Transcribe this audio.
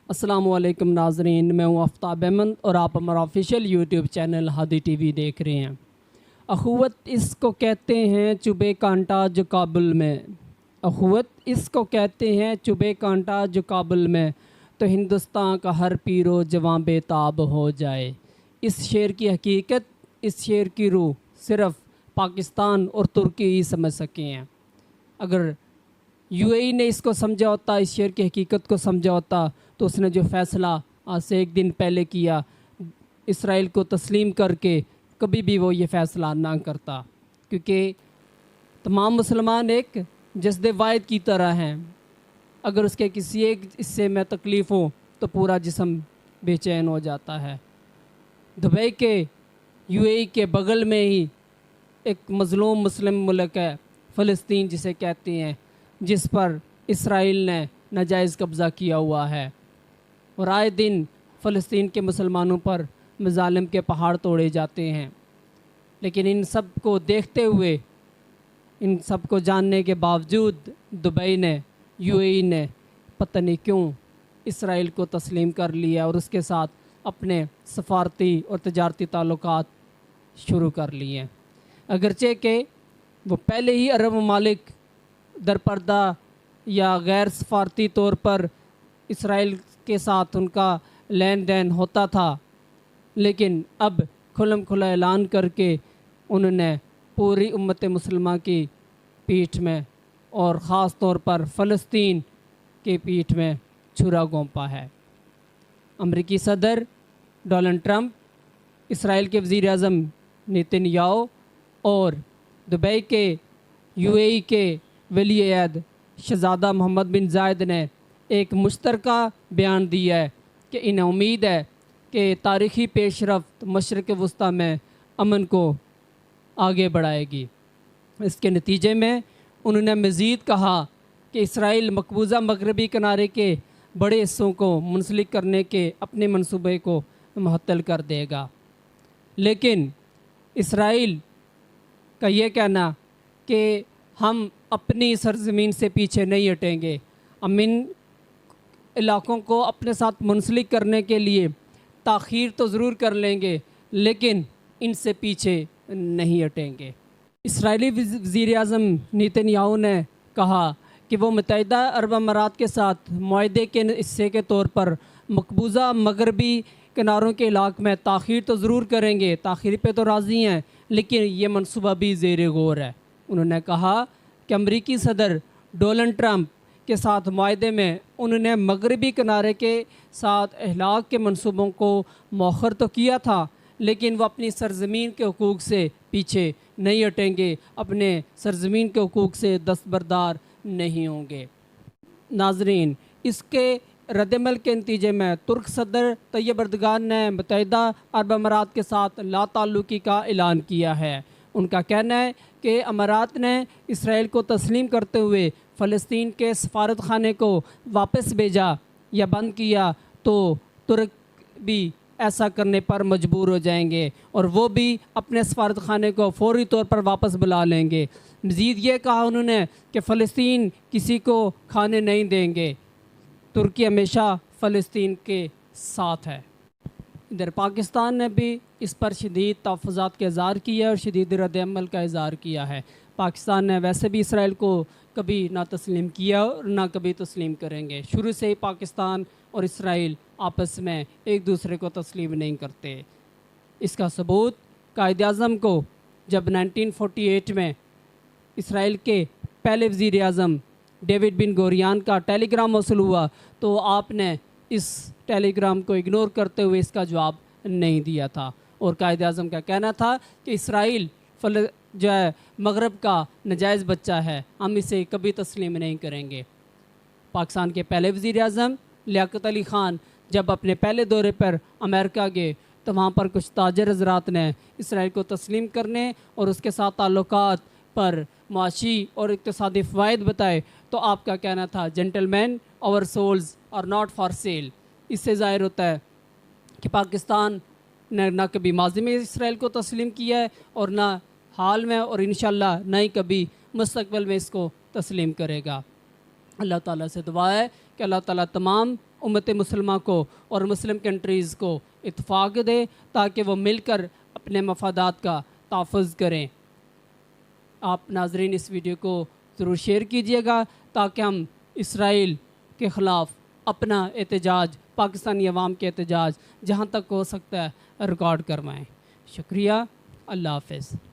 अस्सलामुअलैकुम नाज़रीन, मैं हूँ आफ्ताब अहमद और आप हमारा official YouTube channel Hadi TV देख रहे हैं। अखुवत इसको कहते हैं चुबे कांटा जो काबुल में, अखुवत इसको कहते हैं चुबे कांटा जो काबुल में, तो हिंदुस्तान का हर पीरो जवां बेताब हो जाए। इस शेर की हकीकत, इस शेर की रूह सिर्फ़ पाकिस्तान और तुर्की ही समझ सके हैं। अगर यूएई ने इसको समझा होता, इस शेर की हकीकत को समझा होता, तो उसने जो फ़ैसला आज से एक दिन पहले किया इसराइल को तस्लीम करके, कभी भी वो ये फ़ैसला ना करता। क्योंकि तमाम मुसलमान एक जस्दे वाहिद की तरह हैं। अगर उसके किसी एक हिस्से में तकलीफ़ हो तो पूरा जिस्म बेचैन हो जाता है। दुबई के यूएई के बगल में ही एक मज़लूम मुस्लिम मुल्क है फ़लस्तीन जिसे कहते हैं, जिस पर इसराइल ने नाजायज़ कब्ज़ा किया हुआ है और आए दिन फ़लस्तीन के मुसलमानों पर मज़ालिम के पहाड़ तोड़े जाते हैं। लेकिन इन सब को देखते हुए, इन सब को जानने के बावजूद दुबई ने, यूएई ने पता नहीं क्यों इसराइल को तस्लीम कर लिया और उसके साथ अपने सफारती और तजारती ताल्लुकात शुरू कर लिए। अगरचे के वो पहले ही अरब ममालिक दरपर्दा या गैर सफारती तौर पर इसराइल के साथ उनका लेन देन होता था, लेकिन अब खुलम खुला ऐलान करके उन्होंने पूरी उम्मत मुसलमा की पीठ में और ख़ास तौर पर फ़लस्तीन की पीठ में छुरा ghonpa है। अमरीकी सदर डोनाल्ड ट्रंप, इसराइल के वज़ीर-ए-आज़म नेतन्याहू और दुबई के यूएई के वली-ए-अहद शहज़ादा मोहम्मद बिन जायद ने एक मुश्तरका बयान दिया है कि इन्हें उम्मीद है कि तारीख़ी पेशरफ्त मशरिक़ वस्ता में अमन को आगे बढ़ाएगी। इसके नतीजे में उन्होंने मज़ीद कहा कि इसराइल मकबूजा मगरबी किनारे के बड़े हिस्सों को मुंसलिक करने के अपने मंसूबे को मुअत्तल कर देगा। लेकिन इसराइल का ये कहना कि हम अपनी सरज़मीन से पीछे नहीं हटेंगे, हम इन इलाक़ों को अपने साथ मुंसलिक करने के लिए ताख़ीर तो ज़रूर कर लेंगे, लेकिन इनसे पीछे नहीं हटेंगे। इसराइली वज़ीर-ए-आज़म नेतन्याहू ने कहा कि वो मुत्तहिदा अरब अमारात के साथ मुआहदे के हिस्से के तौर पर मकबूजा मगरबी किनारों के इलाक़ में ताख़ीर तो ज़रूर करेंगे, ताख़ीर पे तो राज़ी हैं, लेकिन ये मनसूबा भी ज़ेर गौर है। उन्होंने कहा कि अमरीकी सदर डोनाल्ड ट्रंप के साथ मुआहदे में उन्होंने मगरबी किनारे के साथ इहलाक के मंसूबों को मौखर तो किया था, लेकिन वो अपनी सरज़मीन के हुकूक़ से पीछे नहीं हटेंगे, अपने सरज़मीन के हुकूक़ से दस्तबरदार नहीं होंगे। नाज़रीन, इसके रद्दमल के नतीजे में तुर्क सदर तैयब एर्दोगान ने मुत्तहिदा अरब अमारात के साथ ला ताल्लुकी का ऐलान किया है। उनका कहना है कि अमारात ने इसराइल को तस्लीम करते हुए फ़लस्तीन के सफारत खाने को वापस भेजा या बंद किया तो तुर्क भी ऐसा करने पर मजबूर हो जाएंगे और वो भी अपने सफारत खाने को फ़ौरी तौर पर वापस बुला लेंगे। मज़ीद ये कहा उन्होंने कि फ़लस्तीन किसी को खाने नहीं देंगे, तुर्की हमेशा फ़लस्तीन के साथ है। इधर पाकिस्तान ने भी इस पर शदीद तहफ़्फ़ुज़ात का इज़हार किया और शदीद रद्द-ए-अमल का इज़हार किया है। पाकिस्तान ने वैसे भी इसराइल को कभी ना तस्लीम किया और ना कभी तस्लीम करेंगे। शुरू से ही पाकिस्तान और इसराइल आपस में एक दूसरे को तस्लीम नहीं करते। इसका सबूत कायद-ए-आज़म को जब 1948 में इसराइल के पहले वज़ीर-ए-आज़म डेविड बिन गोरियान का टेलीग्राम मौसूल हुआ तो आपने इस टेलीग्राम को इग्नोर करते हुए इसका जवाब नहीं दिया था और कायद-ए-आज़म का कहना था कि इसराइल जो है मगरब का नाजायज़ बच्चा है, हम इसे कभी तस्लीम नहीं करेंगे। पाकिस्तान के पहले वज़ीर-ए-आज़म लियाकत अली ख़ान जब अपने पहले दौरे पर अमेरिका गए तो वहाँ पर कुछ ताजर हज़रात ने इसराइल को तस्लीम करने और उसके साथ ताल्लुकात पर माशी और इक़्तिसादी फ़वाइद बताए तो आपका कहना था gentleman our souls are not for sale. इससे ज़ाहिर होता है कि पाकिस्तान ने ना कभी माज़ी में इसराइल को तस्लीम किया है और ना हाल में और इंशाअल्लाह ना ही कभी मुस्तक़बिल में इसको तस्लीम करेगा। अल्लाह ताला से दुआ है कि अल्लाह ताला तमाम उम्मत मुसलमा को और मुस्लिम कंट्रीज़ को इत्फाक दे ताकि वो मिलकर अपने मफादात का तहफ़्फ़ुज़ करें। आप नाज़रीन इस वीडियो को ज़रूर शेयर कीजिएगा ताकि हम इसराइल के ख़िलाफ़ अपना एहतजाज, पाकिस्तानी अवाम के एहतजाज जहाँ तक हो सकता है रिकॉर्ड करवाएँ। शुक्रिया। अल्लाह हाफ़िज़।